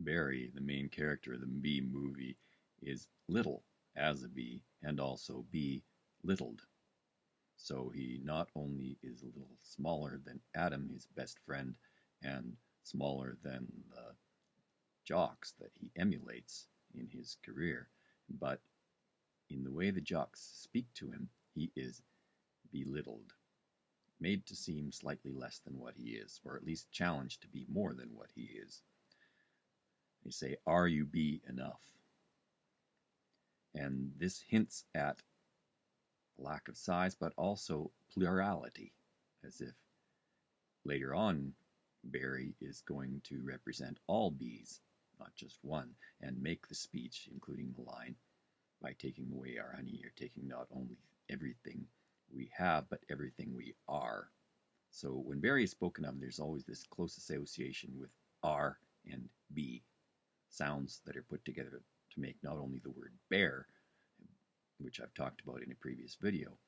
Barry, the main character of the bee movie, is little as a bee and also belittled. So he not only is a little smaller than Adam, his best friend, and smaller than the jocks that he emulates in his career, but in the way the jocks speak to him, he is belittled, made to seem slightly less than what he is, or at least challenged to be more than what he is. They say, "Are you be enough?" And this hints at lack of size, but also plurality, as if later on Barry is going to represent all bees, not just one, and make the speech, including the line, "By taking away our honey, you're taking not only everything we have, but everything we are." So when Barry is spoken of, there's always this close association with R and B, sounds that are put together to make not only the word bear, which I've talked about in a previous video,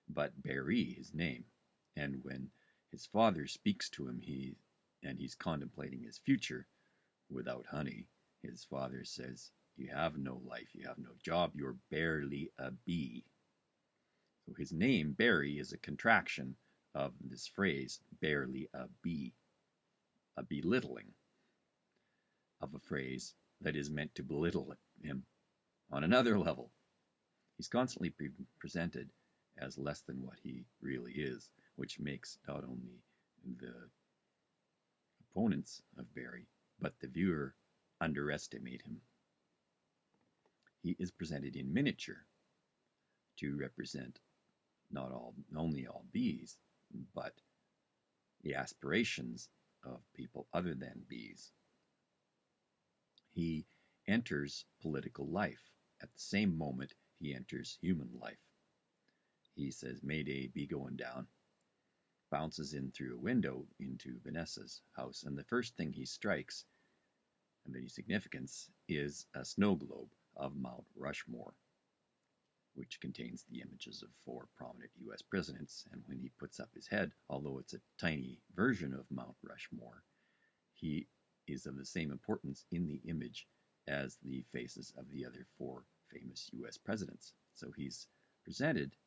but Barry, his name. And when his father speaks to him, he's contemplating his future without honey, his father says, "You have no life, you have no job, you're barely a bee." So his name, Barry, is a contraction of this phrase, barely a bee, a belittling of a phrase that is meant to belittle him on another level. He's constantly presented as less than what he really is, which makes not only the opponents of Barry, but the viewer underestimate him. He is presented in miniature to represent not only all bees, but the aspirations of people other than bees. He enters political life at the same moment he enters human life. He says, "Mayday, bee going down," bounces in through a window into Vanessa's house, and the first thing he strikes, of any significance, is a snow globe of Mount Rushmore, which contains the images of 4 prominent US presidents. And when he puts up his head, although it's a tiny version of Mount Rushmore, he is of the same importance in the image as the faces of the other 4 famous US presidents. So he's presented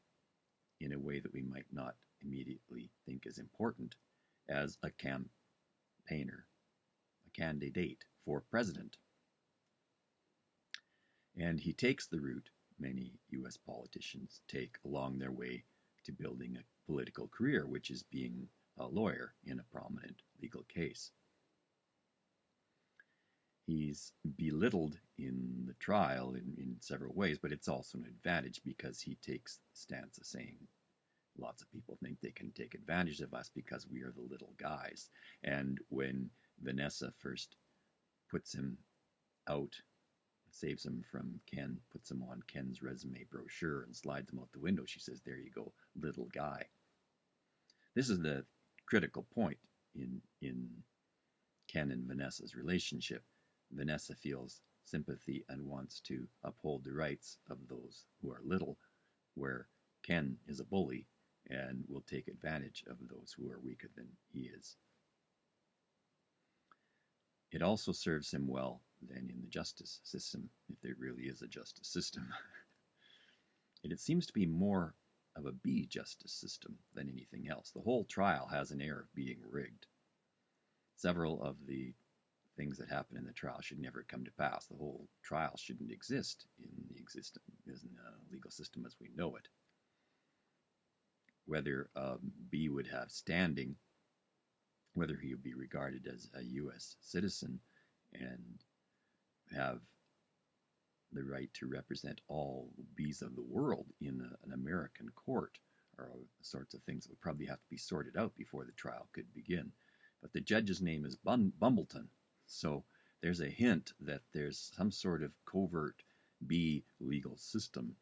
in a way that we might not immediately think is important as a campaigner, a candidate for president. And he takes the route many US politicians take along their way to building a political career, which is being a lawyer in a prominent legal case. He's belittled in the trial in several ways, but it's also an advantage because he takes the stance of saying, lots of people think they can take advantage of us because we are the little guys. And when Vanessa first puts him out, saves him from Ken, puts him on Ken's resume brochure and slides him out the window, she says, "There you go, little guy." This is the critical point in Ken and Vanessa's relationship. Vanessa feels sympathy and wants to uphold the rights of those who are little, where Ken is a bully and will take advantage of those who are weaker than he is. It also serves him well then in the justice system, if there really is a justice system. And it seems to be more of a bee justice system than anything else. The whole trial has an air of being rigged. Several of the things that happen in the trial should never come to pass. The whole trial shouldn't exist in the legal system as we know it. Whether a bee would have standing, whether he would be regarded as a U.S. citizen and have the right to represent all bees of the world in an American court, are sorts of things that would probably have to be sorted out before the trial could begin. But the judge's name is Bumbleton, so there's a hint that there's some sort of covert bee legal system,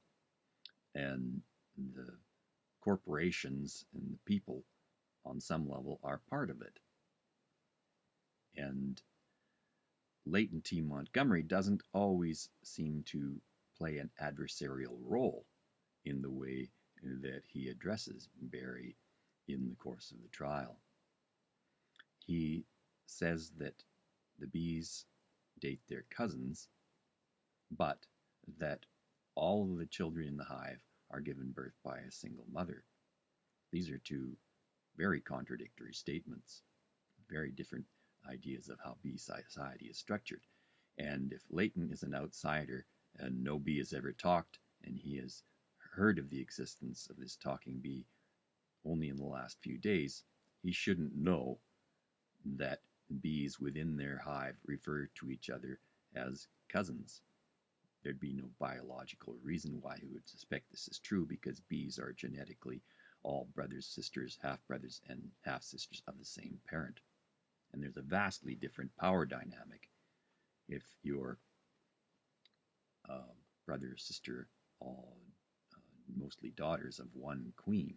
and the corporations and the people on some level are part of it. And Leighton T. Montgomery doesn't always seem to play an adversarial role in the way that he addresses Barry in the course of the trial. He says that the bees date their cousins, but that all of the children in the hive are given birth by a single mother. These are two very contradictory statements, very different ideas of how bee society is structured. And if Leighton is an outsider and no bee has ever talked, and he has heard of the existence of this talking bee only in the last few days, he shouldn't know that bees within their hive refer to each other as cousins. There'd be no biological reason why he would suspect this is true, because bees are genetically all brothers, sisters, half-brothers, and half-sisters of the same parent. And there's a vastly different power dynamic if your brother or sister, all mostly daughters of one queen,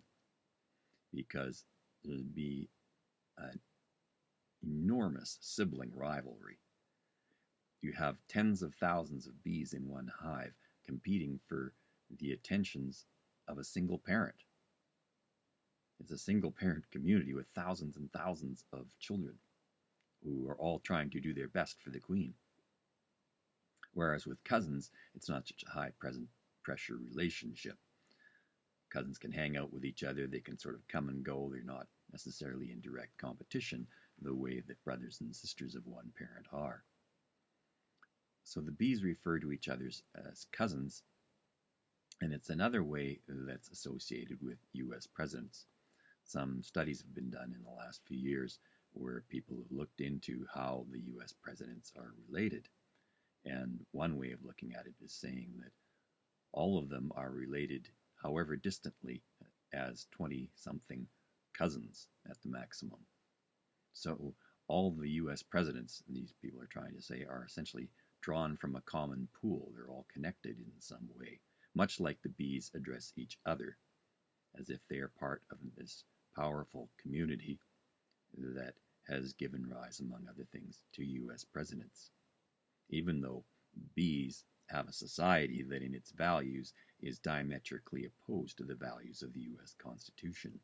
because there'd be an enormous sibling rivalry. You have tens of thousands of bees in one hive competing for the attentions of a single parent. It's a single parent community with thousands and thousands of children who are all trying to do their best for the queen. Whereas with cousins, it's not such a high pressure relationship. Cousins can hang out with each other, they can sort of come and go, they're not necessarily in direct competition the way that brothers and sisters of one parent are. So the bees refer to each other as cousins, and it's another way that's associated with U.S. presidents. Some studies have been done in the last few years where people have looked into how the U.S. presidents are related. And one way of looking at it is saying that all of them are related, however distantly, as 20-something cousins at the maximum. So all the U.S. presidents, these people are trying to say, are essentially drawn from a common pool. They're all connected in some way, much like the bees address each other, as if they are part of this powerful community that has given rise, among other things, to U.S. presidents. Even though bees have a society that in its values is diametrically opposed to the values of the U.S. Constitution,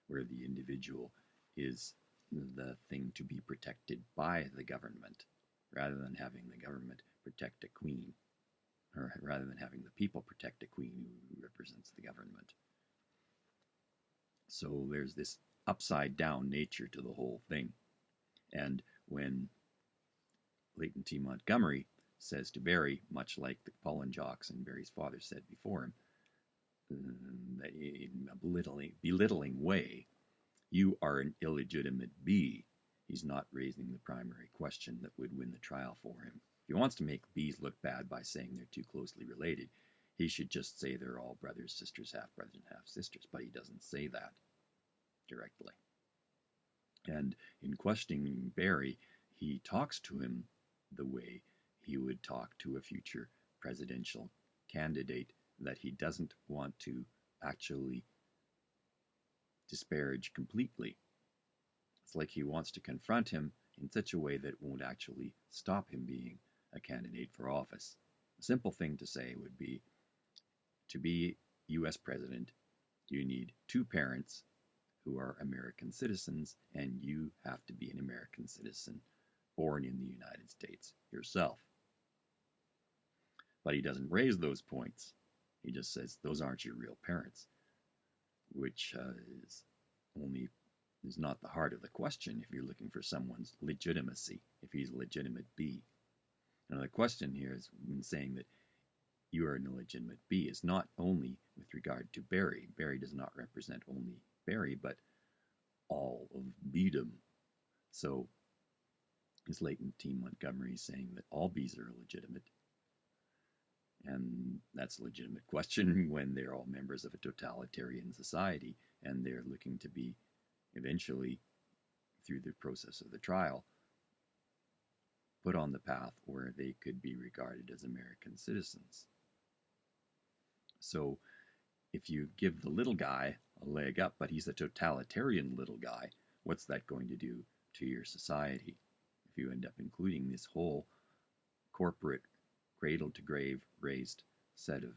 where the individual is the thing to be protected by the government, rather than having the government protect a queen, or rather than having the people protect a queen who represents the government. So there's this upside-down nature to the whole thing. And when Leighton T. Montgomery says to Barry, much like the pollen jocks and Barry's father said before him, that in a belittling way, you are an illegitimate bee. He's not raising the primary question that would win the trial for him. If he wants to make bees look bad by saying they're too closely related, he should just say they're all brothers, sisters, half-brothers, and half-sisters, but he doesn't say that directly. And in questioning Barry, he talks to him the way he would talk to a future presidential candidate that he doesn't want to actually disparage completely. It's like he wants to confront him in such a way that it won't actually stop him being a candidate for office. A simple thing to say would be, to be U.S. president, you need two parents who are American citizens, and you have to be an American citizen born in the United States yourself. But he doesn't raise those points. He just says, those aren't your real parents, which is not the heart of the question if you're looking for someone's legitimacy, if he's a legitimate bee. Now the question here is in saying that you are an illegitimate bee is not only with regard to Barry. Barry does not represent only Barry, but all of beedom. So is Leighton T. Montgomery saying that all bees are illegitimate? And that's a legitimate question when they're all members of a totalitarian society and they're looking to be eventually, through the process of the trial, put on the path where they could be regarded as American citizens. So if you give the little guy a leg up, but he's a totalitarian little guy, what's that going to do to your society? If you end up including this whole corporate, cradle-to-grave raised set of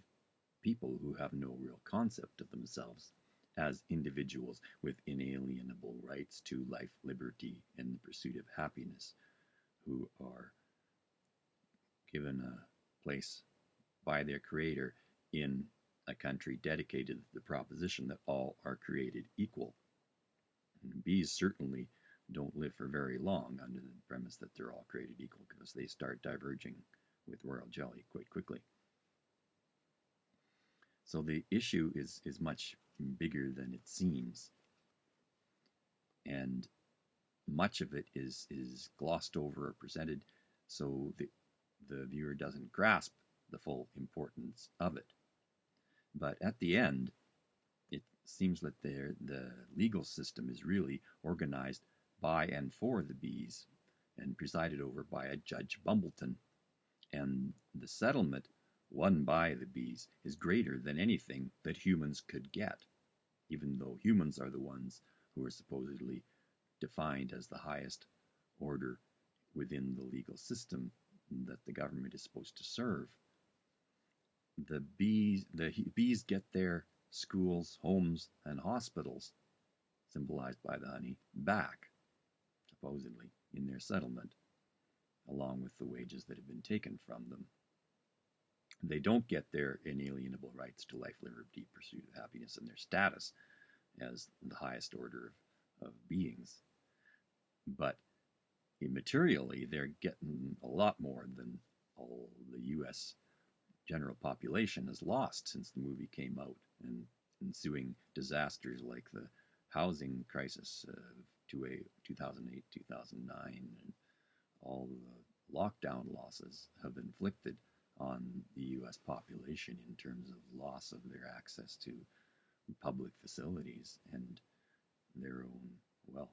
people who have no real concept of themselves as individuals with inalienable rights to life, liberty, and the pursuit of happiness, who are given a place by their creator in a country dedicated to the proposition that all are created equal. And bees certainly don't live for very long under the premise that they're all created equal, because they start diverging with royal jelly quite quickly. So the issue is much bigger than it seems, and much of it is glossed over or presented so the viewer doesn't grasp the full importance of it. But at the end, it seems that the legal system is really organized by and for the bees and presided over by a Judge Bumbleton, and the settlement won by the bees is greater than anything that humans could get, even though humans are the ones who are supposedly defined as the highest order within the legal system that the government is supposed to serve. The bees get their schools, homes, and hospitals, symbolized by the honey, back, supposedly, in their settlement, along with the wages that have been taken from them. They don't get their inalienable rights to life, liberty, pursuit of happiness, and their status as the highest order of beings. But immaterially, they're getting a lot more than all the U.S. general population has lost since the movie came out, and ensuing disasters like the housing crisis of 2008, 2009, and all the lockdown losses have inflicted on the U.S. population in terms of loss of their access to public facilities and their own wealth.